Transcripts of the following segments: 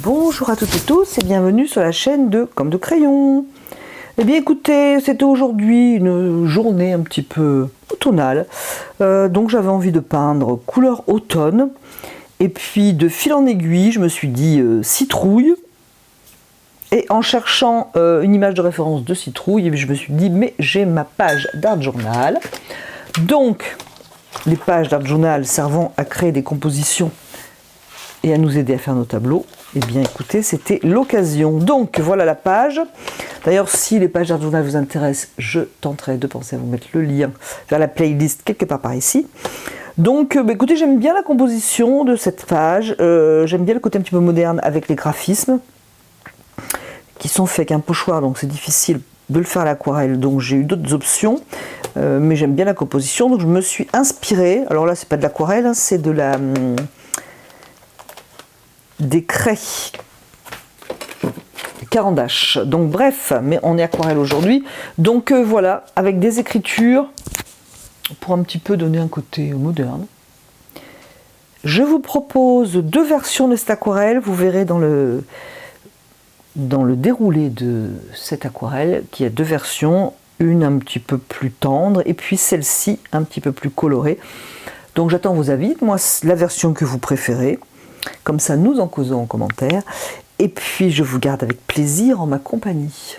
Bonjour à toutes et tous et bienvenue sur la chaîne de Comme de Crayon. Eh bien écoutez, c'était aujourd'hui une journée un petit peu automnale, donc j'avais envie de peindre couleur automne, et puis de fil en aiguille, je me suis dit citrouille, et en cherchant une image de référence de citrouille, je me suis dit mais j'ai ma page d'art journal, donc les pages d'art journal servant à créer des compositions et à nous aider à faire nos tableaux. Eh bien écoutez, c'était l'occasion. Donc voilà la page. D'ailleurs, si les pages d'art journal vous intéressent, je tenterai de penser à vous mettre le lien vers la playlist quelque part par ici. Donc écoutez, j'aime bien la composition de cette page. J'aime bien le côté un petit peu moderne avec les graphismes qui sont faits avec un pochoir, donc c'est difficile de le faire à l'aquarelle, donc j'ai eu d'autres options, mais j'aime bien la composition, donc je me suis inspirée. Alors là, c'est pas de l'aquarelle, hein, c'est de la des craies Caran-d'Ache. Donc bref, mais on est aquarelle aujourd'hui. Donc voilà, avec des écritures pour un petit peu donner un côté moderne. Je vous propose deux versions de cette aquarelle. Vous verrez dans le déroulé de cette aquarelle qu'il y a deux versions, une un petit peu plus tendre et puis celle-ci un petit peu plus colorée. Donc j'attends vos avis. Moi, la version que vous préférez. Comme ça, nous en causons en commentaire. Et puis, je vous garde avec plaisir en ma compagnie.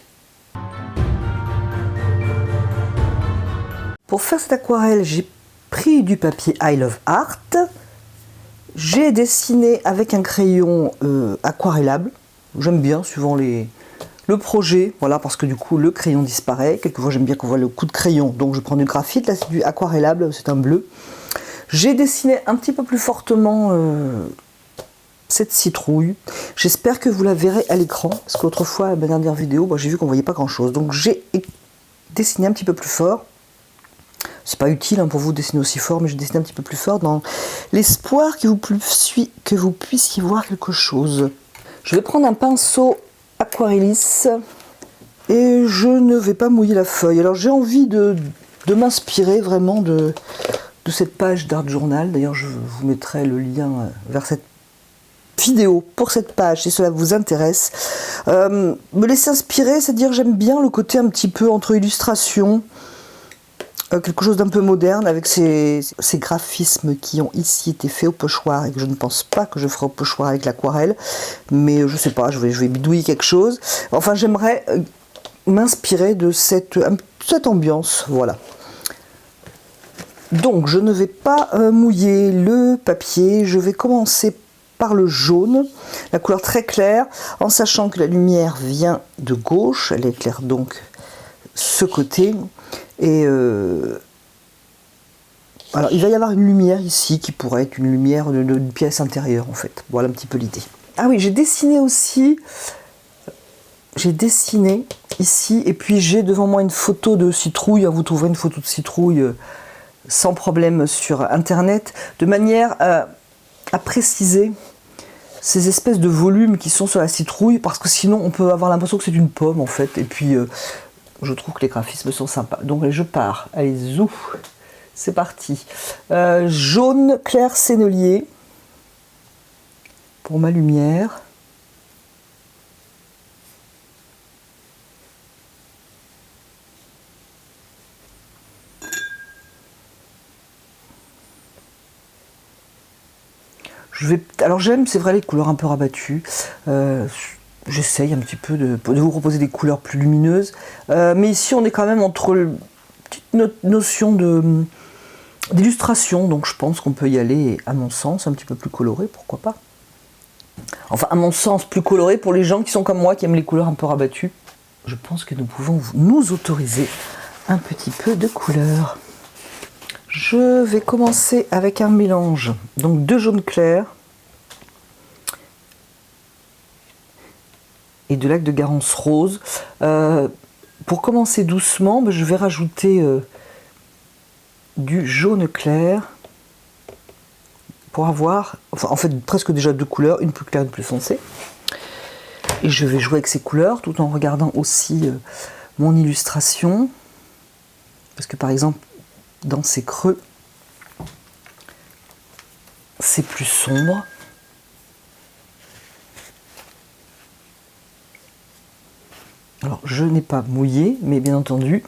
Pour faire cette aquarelle, j'ai pris du papier I Love Art. J'ai dessiné avec un crayon aquarellable. J'aime bien, suivant le projet. Voilà, parce que du coup, le crayon disparaît. Quelquefois, j'aime bien qu'on voit le coup de crayon. Donc, je prends du graphite. Là, c'est du aquarellable. C'est un bleu. J'ai dessiné un petit peu plus fortement cette citrouille. J'espère que vous la verrez à l'écran, parce qu'autrefois, à ma dernière vidéo, j'ai vu qu'on voyait pas grand chose. Donc j'ai dessiné un petit peu plus fort. C'est pas utile pour vous de dessiner aussi fort, mais j'ai dessiné un petit peu plus fort dans l'espoir que vous puissiez voir quelque chose. Je vais prendre un pinceau Aquarellis et je ne vais pas mouiller la feuille. Alors j'ai envie de m'inspirer vraiment de cette page d'art journal. D'ailleurs, je vous mettrai le lien vers cette vidéo pour cette page si cela vous intéresse. Me laisser inspirer, c'est-à-dire j'aime bien le côté un petit peu entre illustration, quelque chose d'un peu moderne avec ces graphismes qui ont ici été faits au pochoir et que je ne pense pas que je ferai au pochoir avec l'aquarelle, mais je sais pas, je vais bidouiller quelque chose. Enfin, j'aimerais m'inspirer de cette ambiance, voilà. Donc je ne vais pas mouiller le papier, je vais commencer par le jaune, la couleur très claire, en sachant que la lumière vient de gauche, elle éclaire donc ce côté, et alors il va y avoir une lumière ici qui pourrait être une lumière d'une pièce intérieure en fait, voilà un petit peu l'idée. Ah oui, j'ai dessiné aussi, ici, et puis j'ai devant moi une photo de citrouille, vous trouverez une photo de citrouille sans problème sur internet, de manière à préciser ces espèces de volumes qui sont sur la citrouille, parce que sinon on peut avoir l'impression que c'est une pomme en fait, et puis je trouve que les graphismes sont sympas. Donc je pars, allez zou, c'est parti. Jaune clair sennelier pour ma lumière. Alors j'aime, c'est vrai, les couleurs un peu rabattues. J'essaye un petit peu de vous proposer des couleurs plus lumineuses. Mais ici, on est quand même entre une petite notion d'illustration. Donc je pense qu'on peut y aller, à mon sens, un petit peu plus coloré, pourquoi pas. Enfin, à mon sens, plus coloré pour les gens qui sont comme moi, qui aiment les couleurs un peu rabattues. Je pense que nous pouvons nous autoriser un petit peu de couleur. Je vais commencer avec un mélange donc de jaune clair et de lac de Garance rose. Pour commencer doucement, je vais rajouter du jaune clair pour avoir, en fait presque déjà deux couleurs, une plus claire, une plus foncée. Et je vais jouer avec ces couleurs tout en regardant aussi mon illustration, parce que par exemple dans ces creux, c'est plus sombre. Alors je n'ai pas mouillé, mais bien entendu,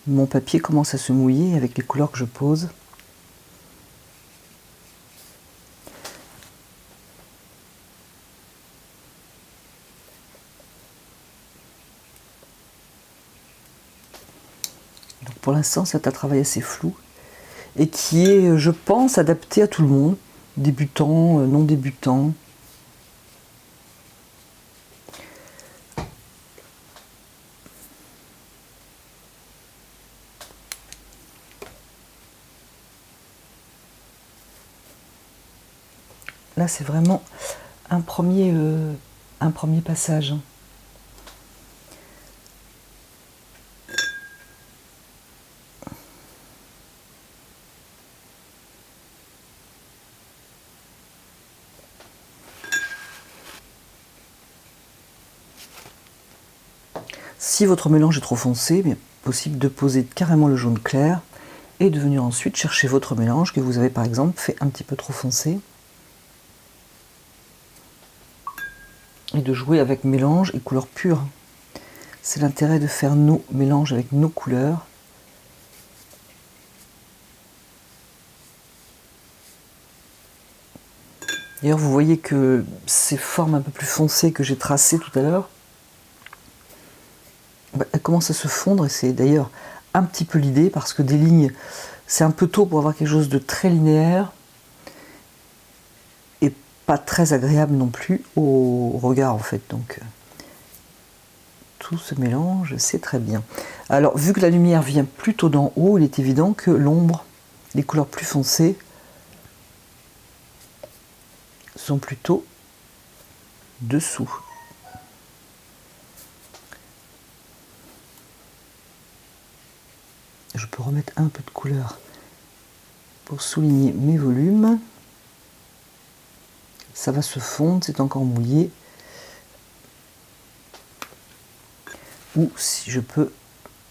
mon papier commence à se mouiller avec les couleurs que je pose. Donc pour l'instant, c'est un travail assez flou et qui est, je pense, adapté à tout le monde, débutants, non débutants. Là, c'est vraiment un premier passage. Si votre mélange est trop foncé, il est possible de poser carrément le jaune clair et de venir ensuite chercher votre mélange que vous avez par exemple fait un petit peu trop foncé. Et de jouer avec mélange et couleurs pures. C'est l'intérêt de faire nos mélanges avec nos couleurs. D'ailleurs, vous voyez que ces formes un peu plus foncées que j'ai tracées tout à l'heure, elles commencent à se fondre et c'est d'ailleurs un petit peu l'idée parce que des lignes, c'est un peu tôt pour avoir quelque chose de très linéaire et pas très agréable non plus au regard en fait. Donc tout se mélange, c'est très bien. Alors vu que la lumière vient plutôt d'en haut, il est évident que l'ombre, les couleurs plus foncées, sont plutôt dessous. Je peux remettre un peu de couleur pour souligner mes volumes. Ça va se fondre, c'est encore mouillé. Ou si je peux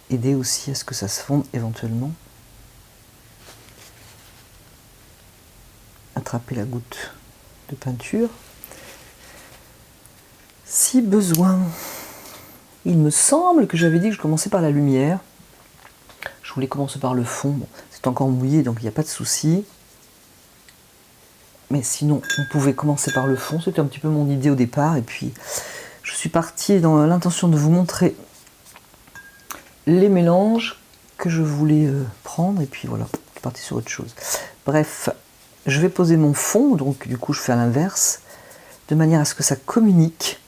aider aussi à ce que ça se fonde éventuellement. Attraper la goutte de peinture. Si besoin. Il me semble que j'avais dit que je commençais par la lumière. Je voulais commencer par le fond. Bon, c'est encore mouillé, donc il n'y a pas de souci. Mais sinon, on pouvait commencer par le fond. C'était un petit peu mon idée au départ. Et puis, je suis partie dans l'intention de vous montrer les mélanges que je voulais prendre. Et puis voilà, je suis partie sur autre chose. Bref, je vais poser mon fond. Donc du coup, je fais à l'inverse. De manière à ce que ça communique.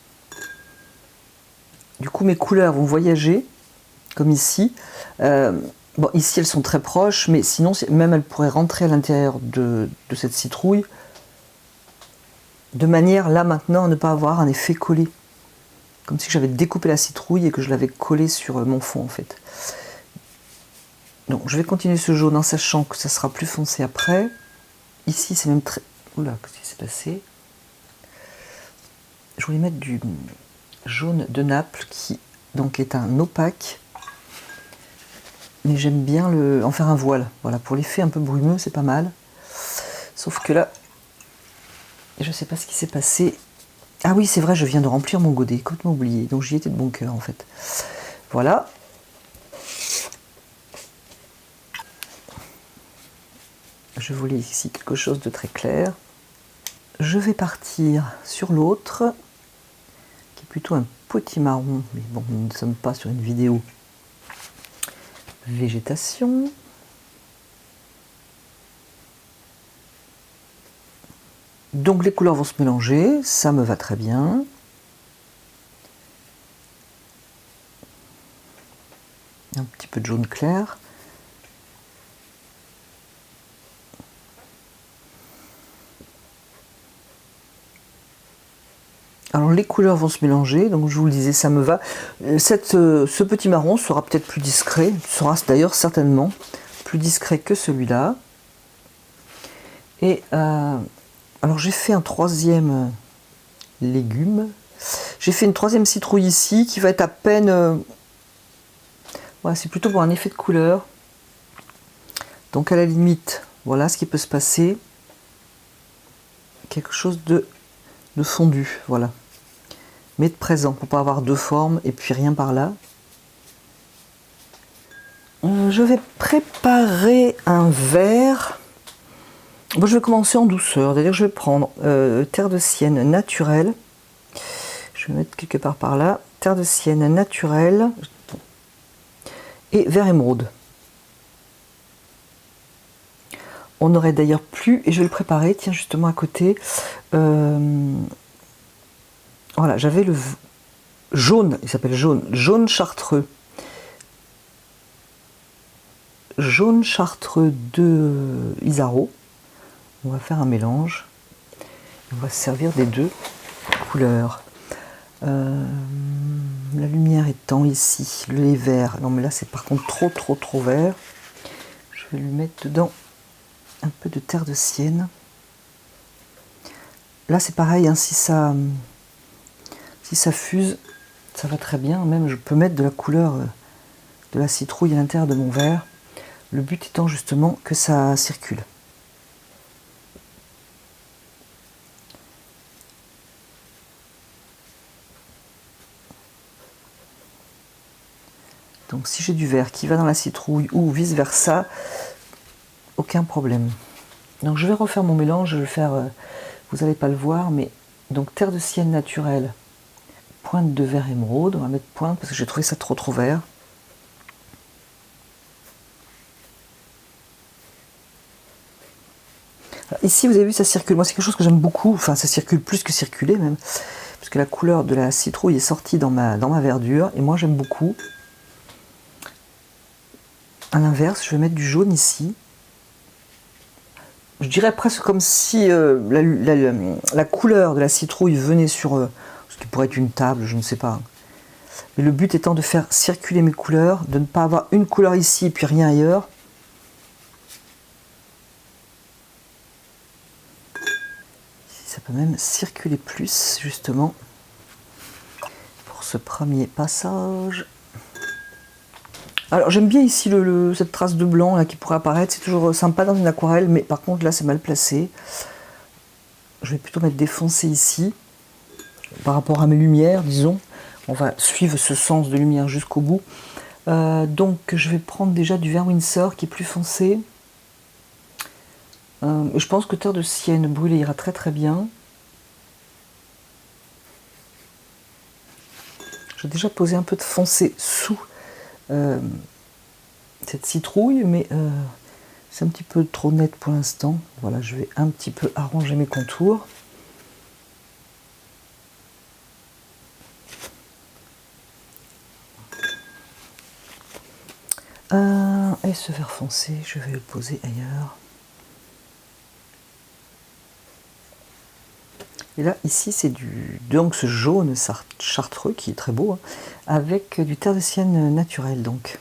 Du coup, mes couleurs vont voyager. Comme ici. Bon, ici, elles sont très proches. Mais sinon, même elles pourraient rentrer à l'intérieur de cette citrouille. De manière, là, maintenant, à ne pas avoir un effet collé. Comme si j'avais découpé la citrouille et que je l'avais collée sur mon fond, en fait. Donc, je vais continuer ce jaune en sachant que ça sera plus foncé après. Ici, c'est même très... Oula, qu'est-ce qui s'est passé? Je voulais mettre du jaune de Naples qui, donc, est un opaque. Mais j'aime bien en faire un voile. Voilà, pour l'effet un peu brumeux, c'est pas mal. Sauf que là, je sais pas ce qui s'est passé. Ah oui, c'est vrai, je viens de remplir mon godet, complètement oublié. Donc j'y étais de bon cœur en fait. Voilà. Je voulais ici quelque chose de très clair. Je vais partir sur l'autre, qui est plutôt un petit marron. Mais bon, nous ne sommes pas sur une vidéo végétation. Donc les couleurs vont se mélanger, ça me va très bien. Un petit peu de jaune clair. Alors les couleurs vont se mélanger, donc je vous le disais, ça me va. Ce petit marron sera peut-être plus discret, sera d'ailleurs certainement plus discret que celui-là. Et alors j'ai fait un troisième légume. J'ai fait une troisième citrouille ici qui va être à peine... voilà, c'est plutôt pour un effet de couleur. Donc à la limite, voilà ce qui peut se passer. Quelque chose de fondu, voilà. mais de présent, pour pas avoir deux formes et puis rien par là. Je vais préparer un verre. Bon, je vais commencer en douceur, c'est-à-dire que je vais prendre terre de sienne naturelle. Je vais mettre quelque part par là. Terre de sienne naturelle et verre émeraude. On aurait d'ailleurs plus, et je vais le préparer, tiens, justement à côté. Voilà, j'avais le jaune, il s'appelle jaune chartreux. Jaune chartreux de Isaro. On va faire un mélange. On va se servir des deux couleurs. La lumière étant ici, le lait vert. Non mais là c'est par contre trop vert. Je vais lui mettre dedans un peu de terre de sienne. Là c'est pareil, hein, si ça fuse, ça va très bien. Même je peux mettre de la couleur de la citrouille à l'intérieur de mon verre. Le but étant justement que ça circule. Donc si j'ai du verre qui va dans la citrouille ou vice versa, aucun problème. Donc je vais refaire mon mélange, je vais le faire, vous n'allez pas le voir, mais donc terre de sienne naturelle, pointe de verre émeraude, on va mettre pointe parce que j'ai trouvé ça trop vert. Alors, ici vous avez vu ça circule, moi c'est quelque chose que j'aime beaucoup, enfin ça circule plus que circuler même, parce que la couleur de la citrouille est sortie dans ma verdure, et moi j'aime beaucoup. À l'inverse, je vais mettre du jaune ici. Je dirais presque comme si la couleur de la citrouille venait sur ce qui pourrait être une table, je ne sais pas. Mais le but étant de faire circuler mes couleurs, de ne pas avoir une couleur ici et puis rien ailleurs. Ici, ça peut même circuler plus, justement, pour ce premier passage. Alors j'aime bien ici cette trace de blanc là, qui pourrait apparaître, c'est toujours sympa dans une aquarelle, mais par contre là c'est mal placé. Je vais plutôt mettre des foncés ici, par rapport à mes lumières, disons. On va suivre ce sens de lumière jusqu'au bout. Donc je vais prendre déjà du vert Winsor qui est plus foncé. Je pense que terre de sienne brûlée ira très bien. J'ai déjà posé un peu de foncé sous cette citrouille, mais c'est un petit peu trop net pour l'instant. Voilà, je vais un petit peu arranger mes contours. Et ce vert foncé, je vais le poser ailleurs. Et là, ici, c'est donc ce jaune chartreux qui est très beau, hein, avec du terre de sienne naturel, donc.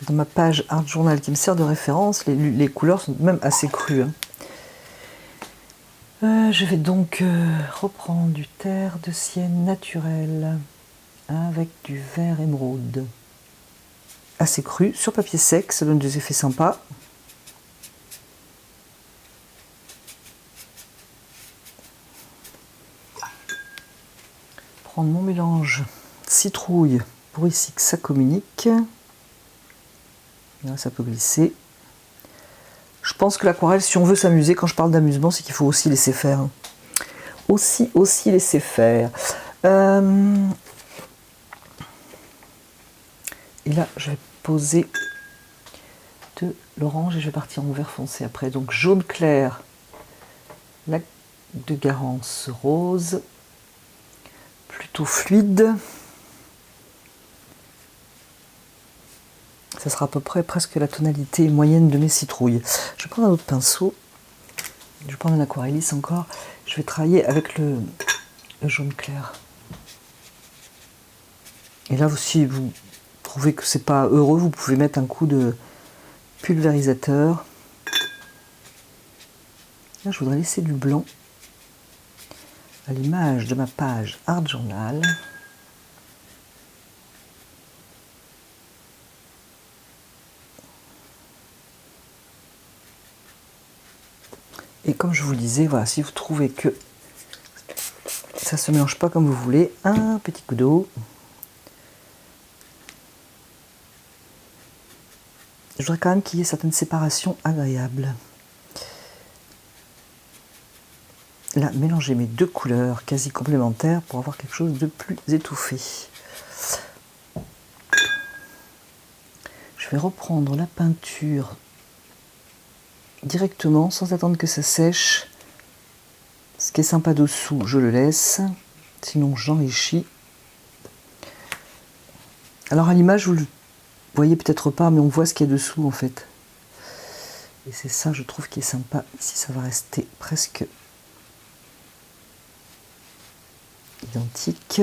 Dans ma page Art Journal qui me sert de référence, les couleurs sont même assez crues. Hein. Je vais donc reprendre du terre de sienne naturel avec du vert émeraude. Assez cru, sur papier sec, ça donne des effets sympas. Prendre mon mélange citrouille pour ici que ça communique. Là, ça peut glisser. Je pense que l'aquarelle, si on veut s'amuser, quand je parle d'amusement, c'est qu'il faut aussi laisser faire. Hein. Aussi laisser faire. Et là, je vais poser de l'orange et je vais partir en vert foncé après. Donc jaune clair, lac de Garance rose, plutôt fluide. Ça sera à peu près presque la tonalité moyenne de mes citrouilles. Je vais prendre un autre pinceau. Je vais prendre un aquarelliste encore. Je vais travailler avec le jaune clair. Et là, si vous trouvez que c'est pas heureux, vous pouvez mettre un coup de pulvérisateur. Là, je voudrais laisser du blanc à l'image de ma page Art Journal. Et comme je vous le disais, voilà, si vous trouvez que ça se mélange pas comme vous voulez, un petit coup d'eau. Je voudrais quand même qu'il y ait certaines séparations agréables. Là, mélanger mes deux couleurs quasi complémentaires pour avoir quelque chose de plus étouffé. Je vais reprendre la peinture directement sans attendre que ça sèche. Ce qui est sympa dessous, je le laisse, sinon j'enrichis. Alors à l'image, vous le voyez peut-être pas, mais on voit ce qu'il y a dessous en fait. Et c'est ça, je trouve, qui est sympa. Ici, ça va rester presque identique.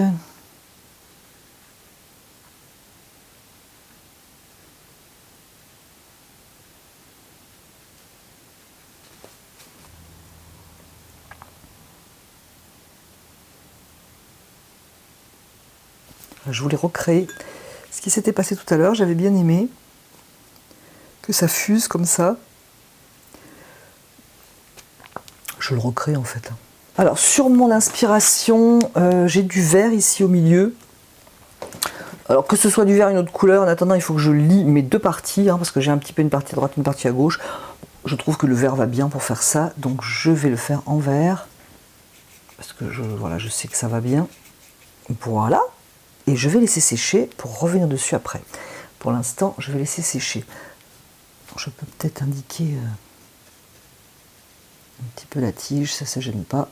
Je voulais recréer ce qui s'était passé tout à l'heure. J'avais bien aimé que ça fuse comme ça. Je le recrée en fait. Alors sur mon inspiration, j'ai du vert ici au milieu. Alors que ce soit du vert une autre couleur, en attendant il faut que je lie mes deux parties, parce que j'ai un petit peu une partie à droite, une partie à gauche. Je trouve que le vert va bien pour faire ça, donc je vais le faire en vert. Parce que voilà, je sais que ça va bien. Voilà. Et je vais laisser sécher pour revenir dessus après. Pour l'instant, je vais laisser sécher. Je peux peut-être indiquer un petit peu la tige, ça ne gêne pas.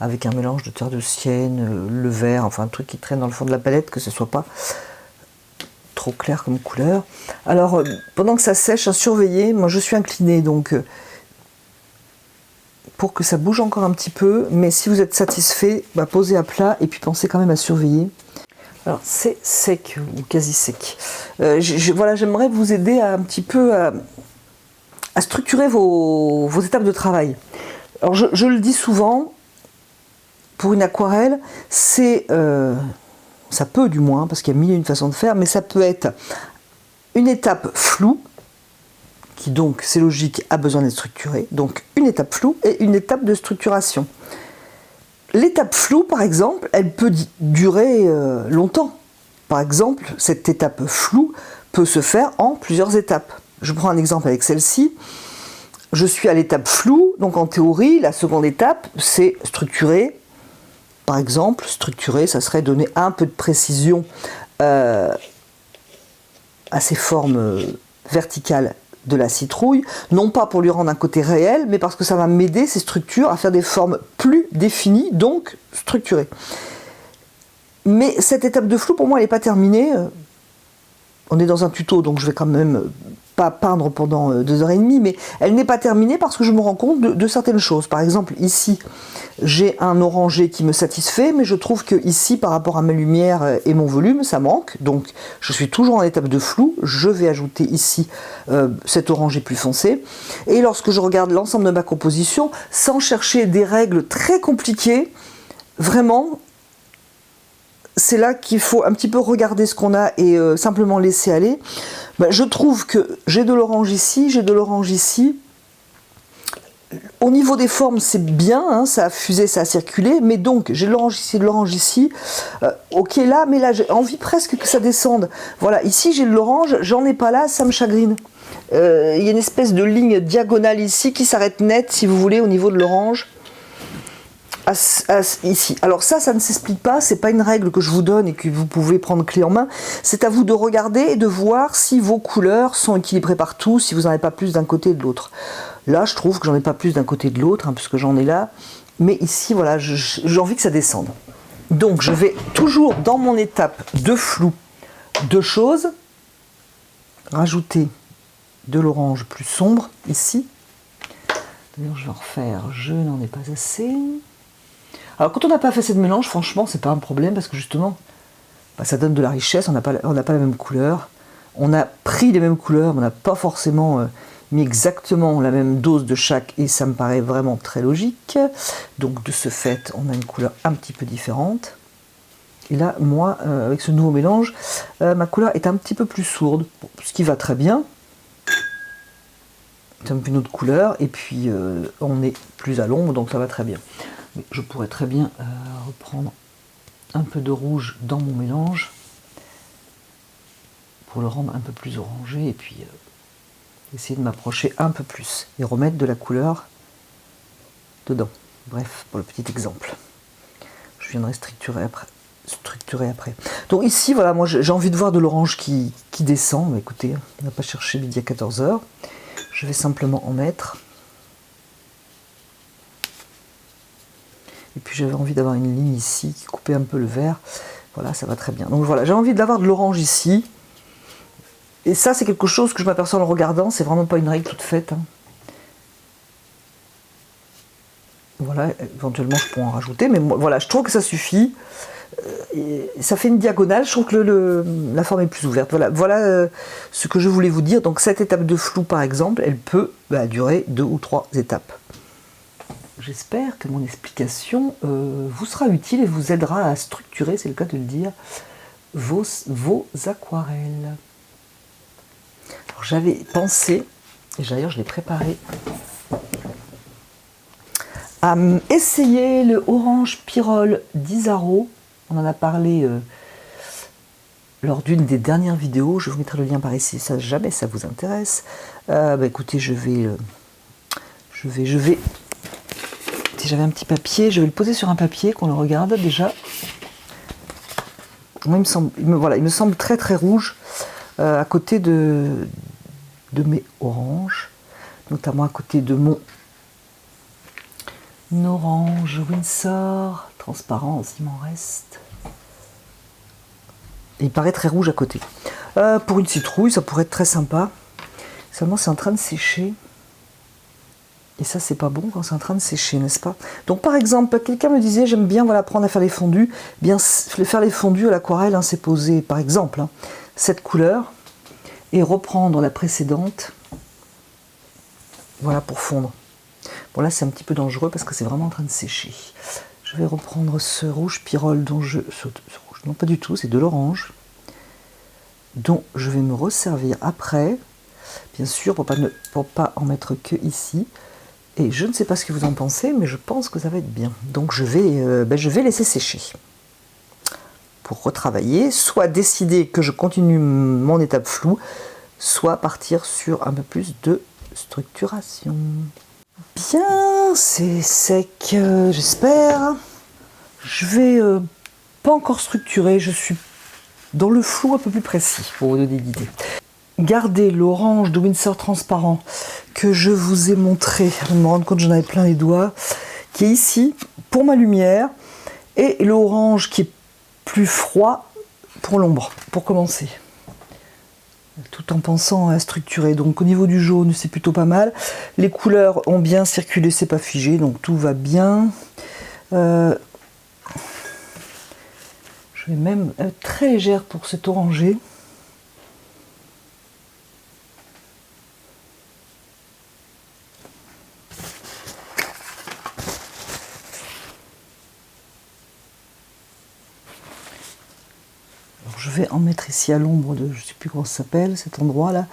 Avec un mélange de terre de sienne, le vert, enfin un truc qui traîne dans le fond de la palette, que ce ne soit pas trop clair comme couleur. Alors, pendant que ça sèche, à surveiller, moi je suis inclinée, donc pour que ça bouge encore un petit peu, mais si vous êtes satisfait, posez à plat et puis pensez quand même à surveiller. Alors c'est sec ou quasi sec. Voilà, j'aimerais vous aider à un petit peu à structurer vos étapes de travail. Alors je le dis souvent, pour une aquarelle, c'est ça peut du moins, parce qu'il y a mille et une façons de faire, mais ça peut être une étape floue, qui donc, c'est logique, a besoin d'être structurée, donc une étape floue et une étape de structuration. L'étape floue, par exemple, elle peut durer longtemps. Par exemple, cette étape floue peut se faire en plusieurs étapes. Je prends un exemple avec celle-ci. Je suis à l'étape floue, donc en théorie, la seconde étape, c'est structurer. Par exemple, structurer, ça serait donner un peu de précision à ces formes verticales de la citrouille, non pas pour lui rendre un côté réel, mais parce que ça va m'aider, ces structures, à faire des formes plus définies, donc structurées. Mais cette étape de flou, pour moi, elle n'est pas terminée. On est dans un tuto, donc je vais quand même pas peindre pendant 2h30, mais elle n'est pas terminée parce que je me rends compte de certaines choses. Par exemple, ici, j'ai un orangé qui me satisfait, mais je trouve que ici, par rapport à ma lumière et mon volume, ça manque. Donc, je suis toujours en étape de flou. Je vais ajouter ici cet orangé plus foncé. Et lorsque je regarde l'ensemble de ma composition, sans chercher des règles très compliquées, vraiment, c'est là qu'il faut un petit peu regarder ce qu'on a et simplement laisser aller. Je trouve que j'ai de l'orange ici, j'ai de l'orange ici. Au niveau des formes, c'est bien, ça a fusé, ça a circulé, mais donc j'ai de l'orange ici. Ok là, mais là j'ai envie presque que ça descende. Voilà, ici j'ai de l'orange, j'en ai pas là, ça me chagrine. Il y a une espèce de ligne diagonale ici qui s'arrête net, si vous voulez, au niveau de l'orange. Ici. Alors ça ne s'explique pas, c'est pas une règle que je vous donne et que vous pouvez prendre clé en main. C'est à vous de regarder et de voir si vos couleurs sont équilibrées partout, si vous n'en avez pas plus d'un côté et de l'autre. Là, je trouve que j'en ai pas plus d'un côté et de l'autre, puisque j'en ai là. Mais ici, voilà, j'ai envie que ça descende. Donc, je vais toujours dans mon étape de flou, deux choses. Rajouter de l'orange plus sombre ici. D'ailleurs, je vais en refaire. Je n'en ai pas assez. Alors quand on n'a pas fait assez de mélange, franchement, c'est pas un problème parce que justement, ça donne de la richesse, on n'a pas la même couleur. On a pris les mêmes couleurs, mais on n'a pas forcément mis exactement la même dose de chaque et ça me paraît vraiment très logique. Donc de ce fait, on a une couleur un petit peu différente. Et là, moi, avec ce nouveau mélange, ma couleur est un petit peu plus sourde, ce qui va très bien. c'est un peu une autre couleur, et puis on est plus à l'ombre, donc ça va très bien. Mais je pourrais très bien reprendre un peu de rouge dans mon mélange pour le rendre un peu plus orangé, et puis essayer de m'approcher un peu plus et remettre de la couleur dedans. Bref, pour le petit exemple. Je viendrai structurer après. Donc ici, voilà, moi j'ai envie de voir de l'orange qui descend. Mais écoutez, on n'a pas cherché midi à 14 h. Je vais simplement en mettre. Et puis j'avais envie d'avoir une ligne ici qui coupait un peu le vert. Voilà, ça va très bien. Donc voilà, j'ai envie d'avoir de l'orange ici. Et ça, c'est quelque chose que je m'aperçois en le regardant. C'est vraiment pas une règle toute faite. Hein. Voilà, éventuellement je pourrais en rajouter, mais voilà, je trouve que ça suffit. Et ça fait une diagonale, je trouve que la forme est plus ouverte. Voilà ce que je voulais vous dire. Donc cette étape de flou, par exemple, elle peut durer 2 ou 3 étapes. J'espère que mon explication vous sera utile et vous aidera à structurer, c'est le cas de le dire, vos aquarelles. J'avais pensé, et d'ailleurs je l'ai préparé, à essayer le Orange Pyrrole d'Isaro. On en a parlé lors d'une des dernières vidéos. Je vous mettrai le lien par ici, ça jamais ça vous intéresse. Écoutez, je vais. Si j'avais un petit papier, je vais le poser sur un papier qu'on le regarde déjà. Moi, il me semble très très rouge à côté de mes oranges, notamment à côté de mon orange Winsor transparent, s'il m'en reste. Et il paraît très rouge à côté. Pour une citrouille, ça pourrait être très sympa. Seulement, c'est en train de sécher. Et ça, c'est pas bon quand c'est en train de sécher, n'est-ce pas? Donc, par exemple, quelqu'un me disait, j'aime bien apprendre à faire les fondus. Bien, faire les fondus à l'aquarelle, hein, c'est poser, par exemple, cette couleur et reprendre la précédente. Voilà, pour fondre. Bon, là, c'est un petit peu dangereux parce que c'est vraiment en train de sécher. Je vais reprendre ce rouge Pyrrole dont ce rouge, non, pas du tout, c'est de l'orange, dont je vais me resservir après, bien sûr, pour pas en mettre que ici. Et je ne sais pas ce que vous en pensez, mais je pense que ça va être bien. Donc je vais laisser sécher pour retravailler, soit décider que je continue mon étape floue, soit partir sur un peu plus de structuration. Bien, c'est sec, j'espère. Je vais pas encore structurer, je suis dans le flou un peu plus précis pour vous donner l'idée. Gardez l'orange de Winsor transparent que je vous ai montré, je me rends compte que j'en avais plein les doigts, qui est ici pour ma lumière, et l'orange qui est plus froid pour l'ombre, pour commencer. Tout en pensant à structurer. Donc au niveau du jaune, c'est plutôt pas mal. Les couleurs ont bien circulé, c'est pas figé, donc tout va bien. Je vais même être très légère pour cet orangé. Je vais en mettre ici à l'ombre de, je ne sais plus comment ça s'appelle, cet endroit-là,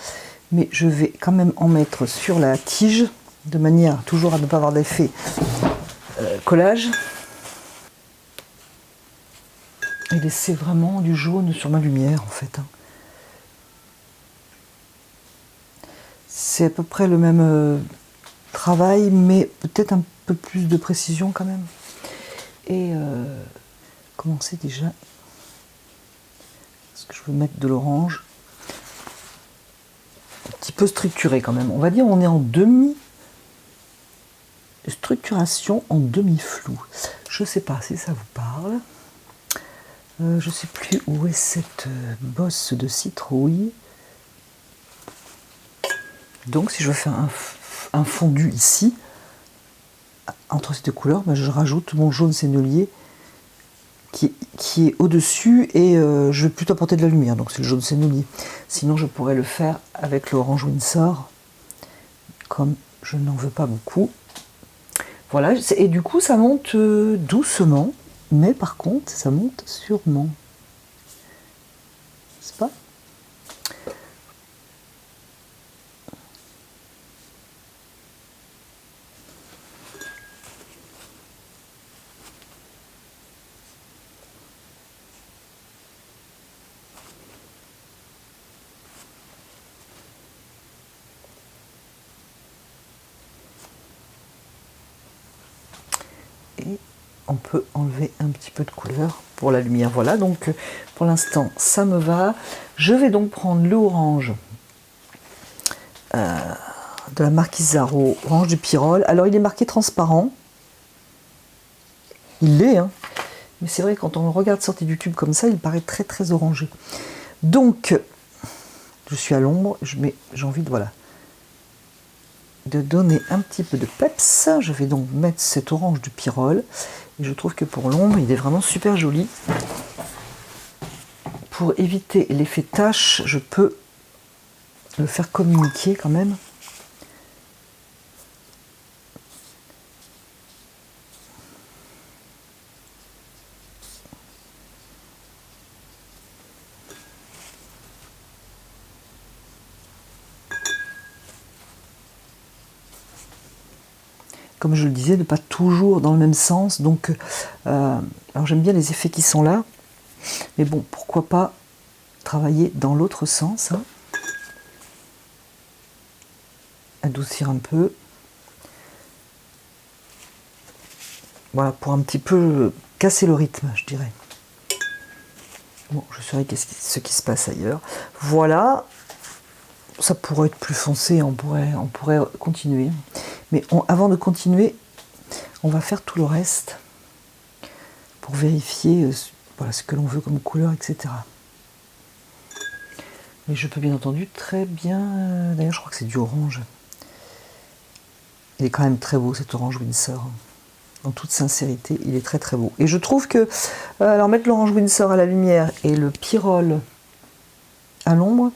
mais je vais quand même en mettre sur la tige, de manière toujours à ne pas avoir d'effet collage. Et laisser vraiment du jaune sur ma lumière, en fait. C'est à peu près le même travail, mais peut-être un peu plus de précision quand même. Et commencer déjà... Parce que je veux mettre de l'orange. Un petit peu structuré quand même. On va dire on est en structuration en demi-flou. Je ne sais pas si ça vous parle. Je ne sais plus où est cette bosse de citrouille. Donc si je veux faire un fondu ici, entre ces deux couleurs, je rajoute mon jaune sennelier qui est au-dessus et je vais plutôt apporter de la lumière, donc c'est le jaune sennelier. Sinon je pourrais le faire avec l'orange Winsor, comme je n'en veux pas beaucoup. Voilà, et du coup ça monte doucement, mais par contre ça monte sûrement. N'est-ce pas? on peut enlever un petit peu de couleur pour la lumière. Voilà, donc pour l'instant ça me va. Je vais donc prendre le orange de la marque Isaro, orange du Pyrrole. Alors il est marqué transparent. Il l'est, hein. Mais c'est vrai, quand on le regarde sorti du tube comme ça, il paraît très très orangé. Donc, je suis à l'ombre, j'ai envie de, voilà, de donner un petit peu de peps. Je vais donc mettre cet orange du Pyrrole. Et je trouve que pour l'ombre, il est vraiment super joli. Pour éviter l'effet tache, je peux le faire communiquer quand même. Comme je le disais, de pas toujours dans le même sens. Donc, alors j'aime bien les effets qui sont là. Mais bon, pourquoi pas travailler dans l'autre sens, hein. Adoucir un peu. Voilà, pour un petit peu casser le rythme, je dirais. Bon, je saurais ce qui se passe ailleurs. Voilà. Ça pourrait être plus foncé, on pourrait continuer. Mais avant de continuer, on va faire tout le reste pour vérifier voilà, ce que l'on veut comme couleur, etc. Mais je peux bien entendu très bien... D'ailleurs, je crois que c'est du orange. Il est quand même très beau, cet orange Winsor. En toute sincérité, il est très très beau. Et je trouve que... alors, mettre l'orange Winsor à la lumière et le Pyrrole à l'ombre,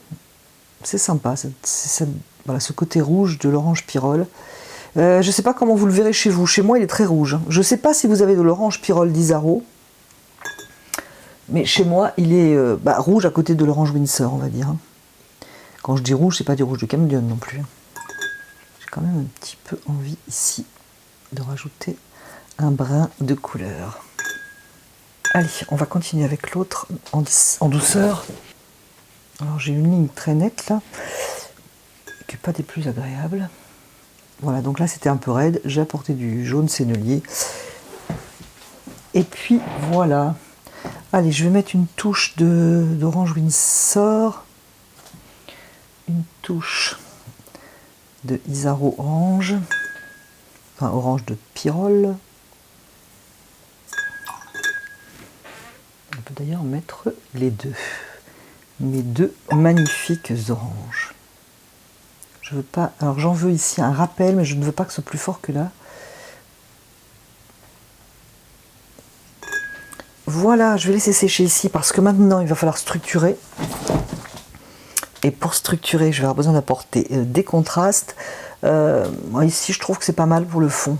c'est sympa. Voilà, ce côté rouge de l'orange Pyrrole. Je ne sais pas comment vous le verrez chez vous. Chez moi, il est très rouge. Je ne sais pas si vous avez de l'orange Pyrrole d'Isaro. Mais chez moi, il est rouge à côté de l'orange Winsor, on va dire. Quand je dis rouge, c'est pas du rouge de Camden non plus. J'ai quand même un petit peu envie ici de rajouter un brin de couleur. Allez, on va continuer avec l'autre en douceur. Alors j'ai une ligne très nette là, qui n'est pas des plus agréables. Voilà, donc là c'était un peu raide. J'ai apporté du jaune sennelier. Et puis voilà. Allez, je vais mettre une touche d'orange Winsor. Une touche de Isaro orange. Enfin, orange de Pyrrole. On peut d'ailleurs mettre les deux. Mes deux magnifiques oranges. Je veux pas... Alors j'en veux ici un rappel, mais je ne veux pas que ce soit plus fort que là. Voilà, je vais laisser sécher ici parce que maintenant il va falloir structurer. Et pour structurer, je vais avoir besoin d'apporter des contrastes. Moi, ici, je trouve que c'est pas mal pour le fond.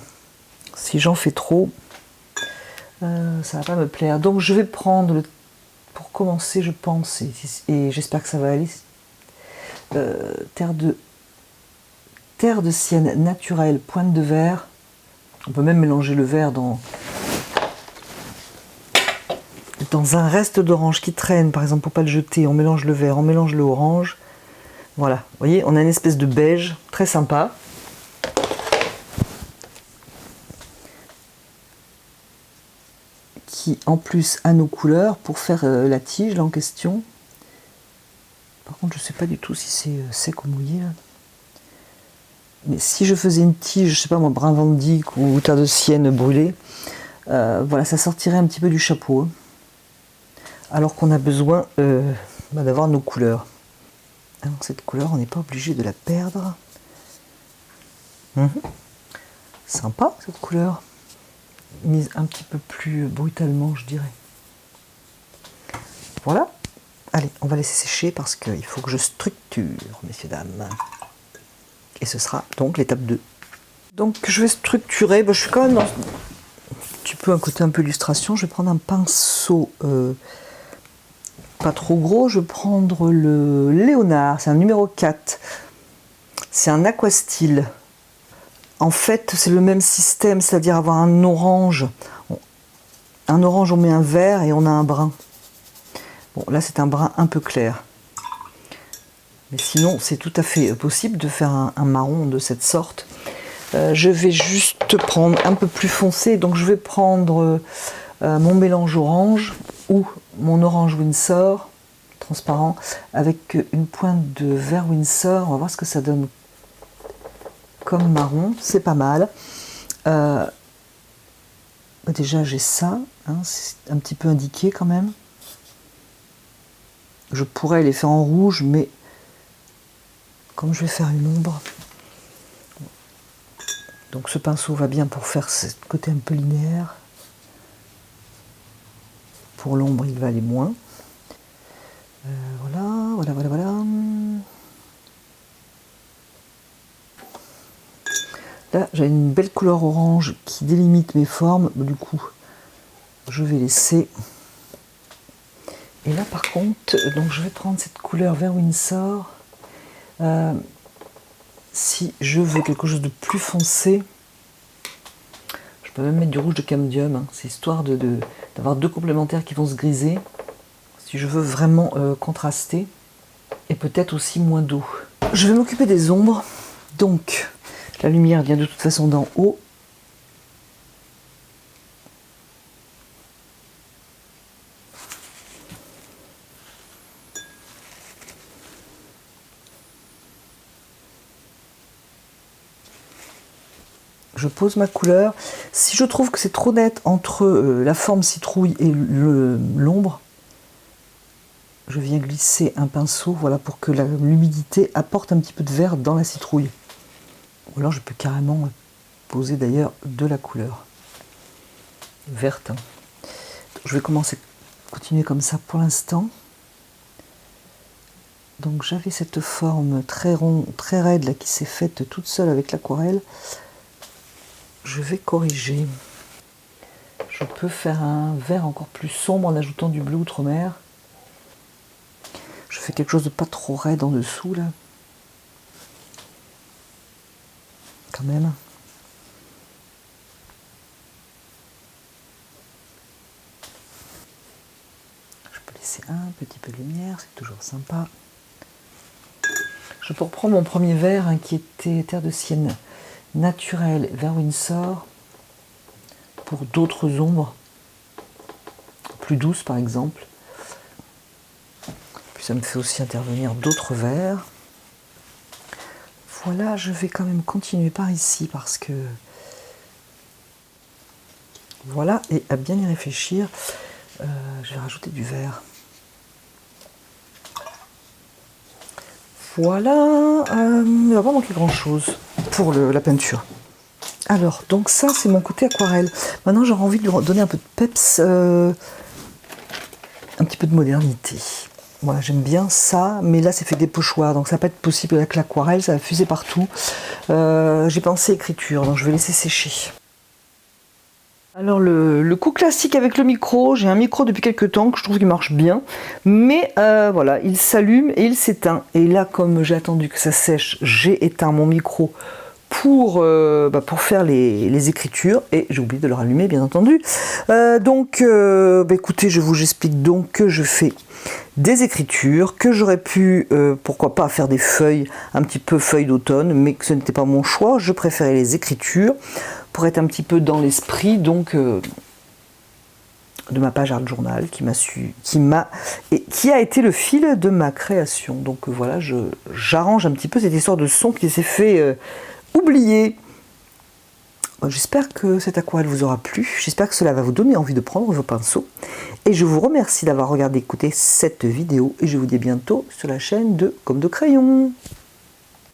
Si j'en fais trop, ça va pas me plaire. Donc je vais prendre, pour commencer, je pense, et j'espère que ça va aller, terre de sienne naturelle, pointe de verre. On peut même mélanger le vert dans un reste d'orange qui traîne, par exemple, pour pas le jeter. On mélange le vert, on mélange le orange. Voilà, vous voyez, on a une espèce de beige très sympa. Qui en plus a nos couleurs pour faire la tige là en question. Par contre, je ne sais pas du tout si c'est sec ou mouillé là. Mais si je faisais une tige, je sais pas moi, brun vandyck ou terre de sienne brûlée, voilà, ça sortirait un petit peu du chapeau. Hein. Alors qu'on a besoin d'avoir nos couleurs. Alors cette couleur, on n'est pas obligé de la perdre. Sympa cette couleur. Mise un petit peu plus brutalement, je dirais. Voilà. Allez, on va laisser sécher parce qu'il faut que je structure, messieurs, dames. Et ce sera donc l'étape 2. Donc je vais structurer. Je suis quand même dans un petit peu un côté un peu illustration. Je vais prendre un pinceau pas trop gros. Je vais prendre le Léonard. C'est un numéro 4. C'est un aquastyle. En fait, c'est le même système, c'est-à-dire avoir un orange. Un orange, on met un vert et on a un brun. Bon, là, c'est un brun un peu clair. Mais sinon, c'est tout à fait possible de faire un marron de cette sorte. Je vais juste prendre un peu plus foncé, donc je vais prendre mon mélange orange ou mon orange Winsor transparent avec une pointe de vert Winsor. On va voir ce que ça donne comme marron, c'est pas mal. Déjà j'ai ça, hein, c'est un petit peu indiqué quand même. Je pourrais les faire en rouge, mais comme je vais faire une ombre, donc ce pinceau va bien pour faire ce côté un peu linéaire. Pour l'ombre, il va aller moins. Voilà. Là, j'ai une belle couleur orange qui délimite mes formes. Du coup, je vais laisser. Et là, par contre, donc je vais prendre cette couleur vert Winsor. Si je veux quelque chose de plus foncé, je peux même mettre du rouge de camdium. Hein. C'est histoire d'avoir deux complémentaires qui vont se griser. Si je veux vraiment contraster. Et peut-être aussi moins d'eau. Je vais m'occuper des ombres. Donc, la lumière vient de toute façon d'en haut. Je pose ma couleur. Si je trouve que c'est trop net entre la forme citrouille et l'ombre, je viens glisser un pinceau, voilà, pour que l'humidité apporte un petit peu de vert dans la citrouille. Ou alors je peux carrément poser d'ailleurs de la couleur verte. Je vais continuer comme ça pour l'instant. Donc j'avais cette forme très ronde, très raide là, qui s'est faite toute seule avec l'aquarelle. Je vais corriger. Je peux faire un vert encore plus sombre en ajoutant du bleu outre-mer. Je fais quelque chose de pas trop raide en dessous là. Quand même. Je peux laisser un petit peu de lumière, c'est toujours sympa. Je peux reprendre mon premier vert hein, qui était Terre de Sienne naturel vert Winsor pour d'autres ombres plus douces par exemple. Puis ça me fait aussi intervenir d'autres verts. Voilà, je vais quand même continuer par ici parce que voilà, et à bien y réfléchir, je vais rajouter du vert. Voilà, il ne va pas manquer grand chose pour la peinture. Alors, donc ça c'est mon côté aquarelle. Maintenant j'aurais envie de lui donner un peu de peps, un petit peu de modernité. Voilà, j'aime bien ça, mais là c'est fait des pochoirs, donc ça va pas être possible avec l'aquarelle, ça va fuser partout. J'ai pensé écriture, donc je vais laisser sécher. Alors le coup classique avec le micro, j'ai un micro depuis quelques temps que je trouve qu'il marche bien, mais voilà, il s'allume et il s'éteint. Et là, comme j'ai attendu que ça sèche, j'ai éteint mon micro pour faire les écritures, et j'ai oublié de le rallumer bien entendu. Écoutez, j'explique donc que je fais des écritures, que j'aurais pu, pourquoi pas, faire des feuilles, un petit peu feuilles d'automne, mais que ce n'était pas mon choix, je préférais les écritures, pour être un petit peu dans l'esprit donc de ma page art journal qui a été le fil de ma création. Donc voilà, j'arrange un petit peu cette histoire de son qui s'est fait oublier. J'espère que cette aquarelle vous aura plu, j'espère que cela va vous donner envie de prendre vos pinceaux, et je vous remercie d'avoir regardé, écouté cette vidéo, et je vous dis à bientôt sur la chaîne de Comme de Crayon.